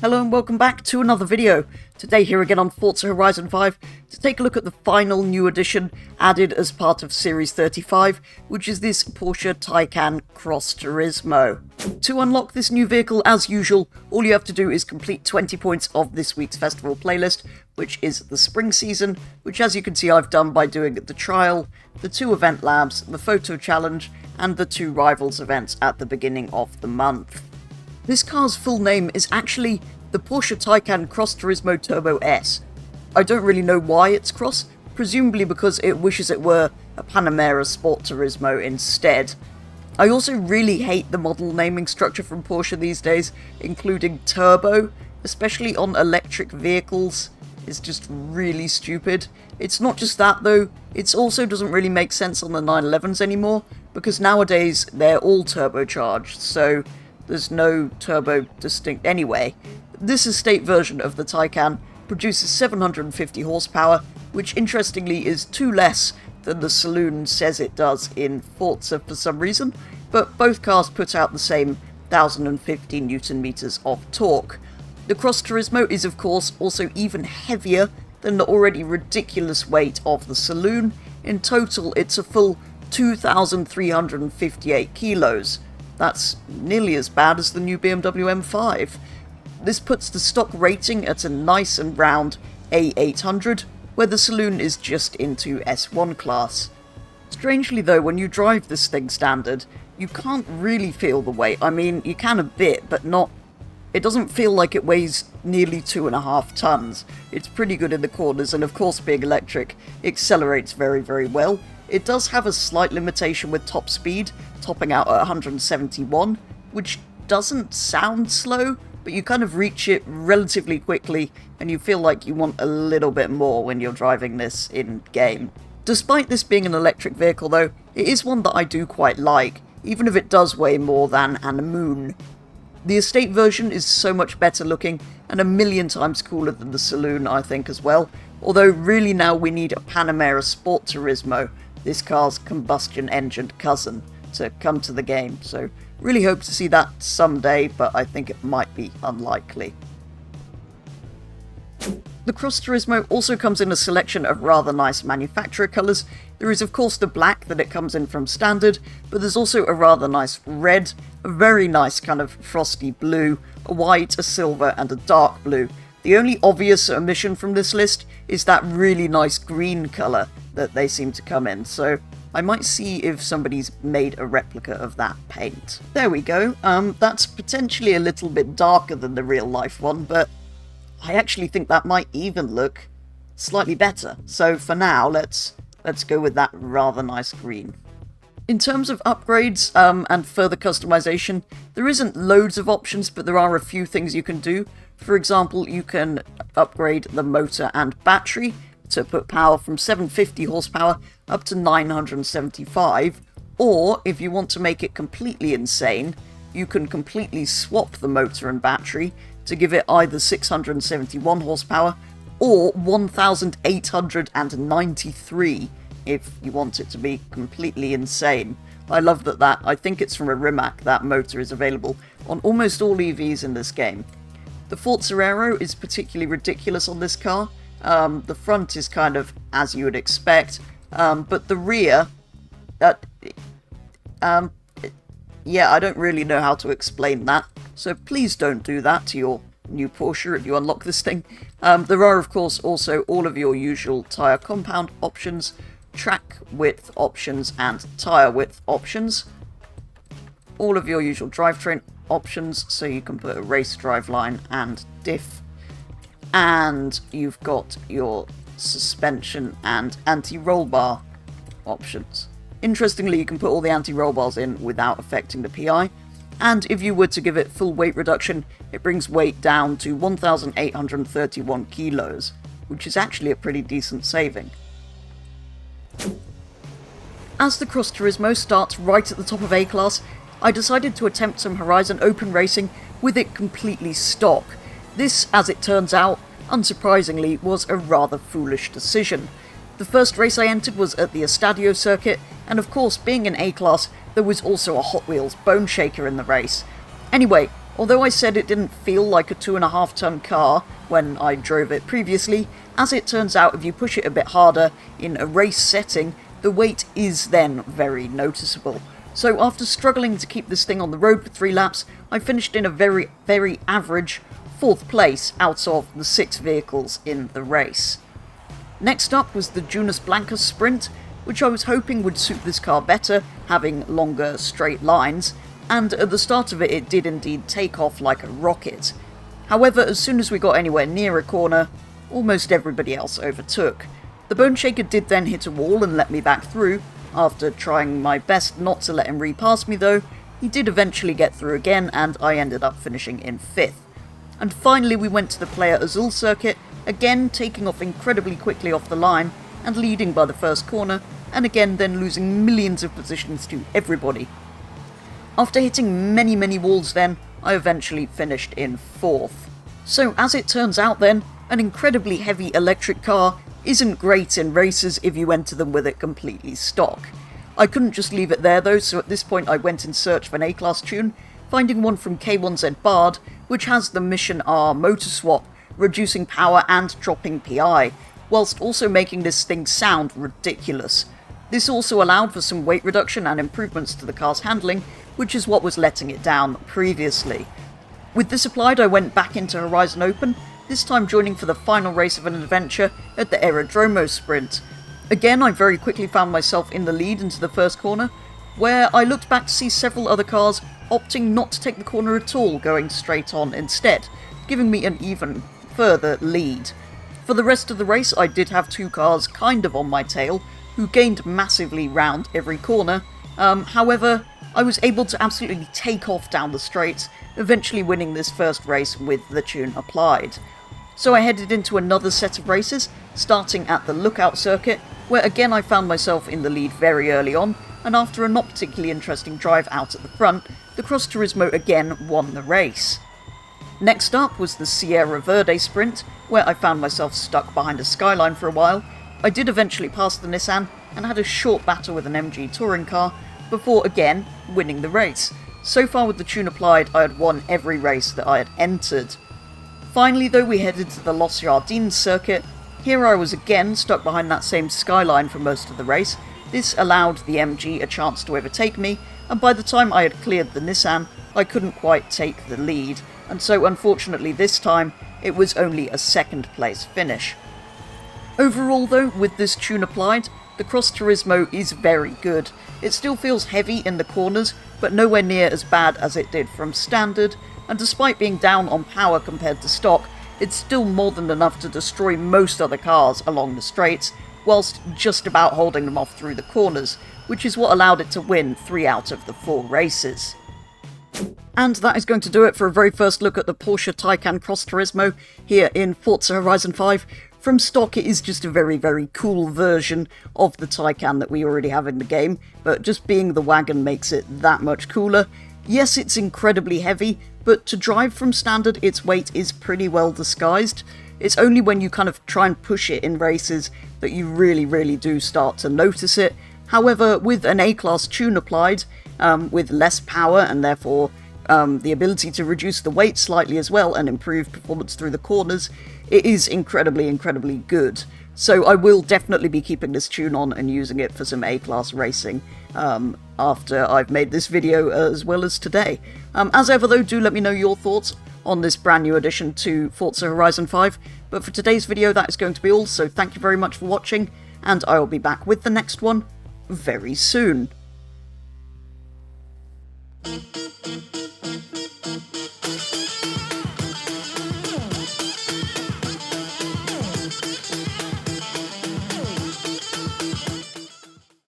Hello and welcome back to another video. Today here again on Forza Horizon 5 to take a look at the final new addition added as part of Series 35, which is this Porsche Taycan Cross Turismo. To unlock this new vehicle, as usual, all you have to do is complete 20 points of this week's festival playlist, which is the spring season, which as you can see I've done by doing the trial, the 2 event labs, the photo challenge, and the 2 rivals events at the beginning of the month. This car's full name is actually the Porsche Taycan Cross Turismo Turbo S. I don't really know why it's cross, presumably because it wishes it were a Panamera Sport Turismo instead. I also really hate the model naming structure from Porsche these days, including turbo, especially on electric vehicles. It's just really stupid. It's not just that though, it also doesn't really make sense on the 911s anymore, because nowadays they're all turbocharged, so there's no turbo distinct anyway. This estate version of the Taycan produces 750 horsepower, which interestingly is 2 less than the saloon says it does in Forza for some reason, but both cars put out the same 1050 Newton meters of torque. The Cross Turismo is of course also even heavier than the already ridiculous weight of the saloon. In total it's a full 2,358 kilos. That's nearly as bad as the new BMW M5. This puts the stock rating at a nice and round A800, where the saloon is just into S1 class. Strangely though, when you drive this thing standard, you can't really feel the weight. I mean, you can a bit, but not... It doesn't feel like it weighs nearly 2.5 tons. It's pretty good in the corners, and of course being electric, it accelerates very, very well. It does have a slight limitation with top speed, topping out at 171, which doesn't sound slow, but you kind of reach it relatively quickly, and you feel like you want a little bit more when you're driving this in-game. Despite this being an electric vehicle though, it is one that I do quite like, even if it does weigh more than an moon. The estate version is so much better looking, and a million times cooler than the saloon I think as well, although really now we need a Panamera Sport Turismo, this car's combustion engine cousin, to come to the game, so really hope to see that someday, but I think it might be unlikely. The Cross Turismo also comes in a selection of rather nice manufacturer colours. There is of course the black that it comes in from standard, but there's also a rather nice red, a very nice kind of frosty blue, a white, a silver and a dark blue. The only obvious omission from this list is that really nice green colour that they seem to come in, so I might see if somebody's made a replica of that paint. There we go. That's potentially a little bit darker than the real life one, but I actually think that might even look slightly better. So for now, let's go with that rather nice green. In terms of upgrades and further customization, there isn't loads of options, but there are a few things you can do. For example, you can upgrade the motor and battery to put power from 750 horsepower up to 975, or if you want to make it completely insane, you can completely swap the motor and battery to give it either 671 horsepower or 1893 if you want it to be completely insane. I love that I think it's from a Rimac, that motor is available on almost all EVs in this game. The Forza Aero is particularly ridiculous on this car. The front is kind of as you would expect, but the rear, yeah, I don't really know how to explain that, so please don't do that to your new Porsche if you unlock this thing. There are of course also all of your usual tyre compound options, track width options and tyre width options, all of your usual drivetrain options, so you can put a race driveline and diff, and you've got your suspension and anti-roll bar options. Interestingly, you can put all the anti-roll bars in without affecting the PI, and if you were to give it full weight reduction, it brings weight down to 1,831 kilos, which is actually a pretty decent saving. As the Cross Turismo starts right at the top of A-Class, I decided to attempt some Horizon Open racing with it completely stock. This, as it turns out, unsurprisingly, was a rather foolish decision. The first race I entered was at the Estadio circuit, and of course, being in A-Class, there was also a Hot Wheels Bone Shaker in the race. Anyway, Although I said it didn't feel like a 2.5 ton car when I drove it previously, as it turns out if you push it a bit harder in a race setting, the weight is then very noticeable. So after struggling to keep this thing on the road for 3 laps, I finished in a very, very average 4th place out of the 6 vehicles in the race. Next up was the Junis Blancas Sprint, which I was hoping would suit this car better, having longer straight lines, and at the start of it, it did indeed take off like a rocket. However, as soon as we got anywhere near a corner, almost everybody else overtook. The Bone Shaker did then hit a wall and let me back through. After trying my best not to let him repass me though, he did eventually get through again and I ended up finishing in 5th. And finally we went to the Player Azul circuit, again taking off incredibly quickly off the line and leading by the first corner, and again then losing millions of positions to everybody. After hitting many walls then, I eventually finished in 4th. So as it turns out then, an incredibly heavy electric car isn't great in races if you enter them with it completely stock. I couldn't just leave it there though, so at this point I went in search of an A-Class tune, finding one from K1Z Bard, which has the Mission R motor swap, reducing power and dropping PI, whilst also making this thing sound ridiculous. This also allowed for some weight reduction and improvements to the car's handling, which is what was letting it down previously. With this applied, I went back into Horizon Open, this time joining for the final race of an adventure at the Aerodromo Sprint. Again, I very quickly found myself in the lead into the first corner, where I looked back to see several other cars opting not to take the corner at all, going straight on instead, giving me an even further lead. For the rest of the race, I did have 2 cars kind of on my tail, who gained massively round every corner. However, I was able to absolutely take off down the straights, eventually winning this first race with the tune applied. So I headed into another set of races, starting at the Lookout circuit, where again I found myself in the lead very early on, and after a not particularly interesting drive out at the front, the Cross Turismo again won the race. Next up was the Sierra Verde Sprint, where I found myself stuck behind a skyline for a while. I did eventually pass the Nissan, and had a short battle with an MG touring car, before again winning the race. So far with the tune applied, I had won every race that I had entered. Finally though, we headed to the Los Jardins circuit. Here I was again stuck behind that same skyline for most of the race. This allowed the MG a chance to overtake me, and by the time I had cleared the Nissan, I couldn't quite take the lead, and so unfortunately this time, it was only a 2nd place finish. Overall though, with this tune applied, the Cross Turismo is very good. It still feels heavy in the corners, but nowhere near as bad as it did from standard, and despite being down on power compared to stock, it's still more than enough to destroy most other cars along the straights, whilst just about holding them off through the corners, which is what allowed it to win 3 out of the 4 races. And that is going to do it for a very first look at the Porsche Taycan Cross Turismo here in Forza Horizon 5. From stock, it is just a very cool version of the Taycan that we already have in the game, but just being the wagon makes it that much cooler. Yes, it's incredibly heavy, but to drive from standard, its weight is pretty well disguised. It's only when you kind of try and push it in races that you really do start to notice it. However, with an A-Class tune applied, with less power and therefore the ability to reduce the weight slightly as well and improve performance through the corners, it is incredibly good. So I will definitely be keeping this tune on and using it for some A-Class racing after I've made this video as well as today. As ever though, do let me know your thoughts on this brand new addition to Forza Horizon 5. But for today's video, that is going to be all, so thank you very much for watching, and I will be back with the next one very soon.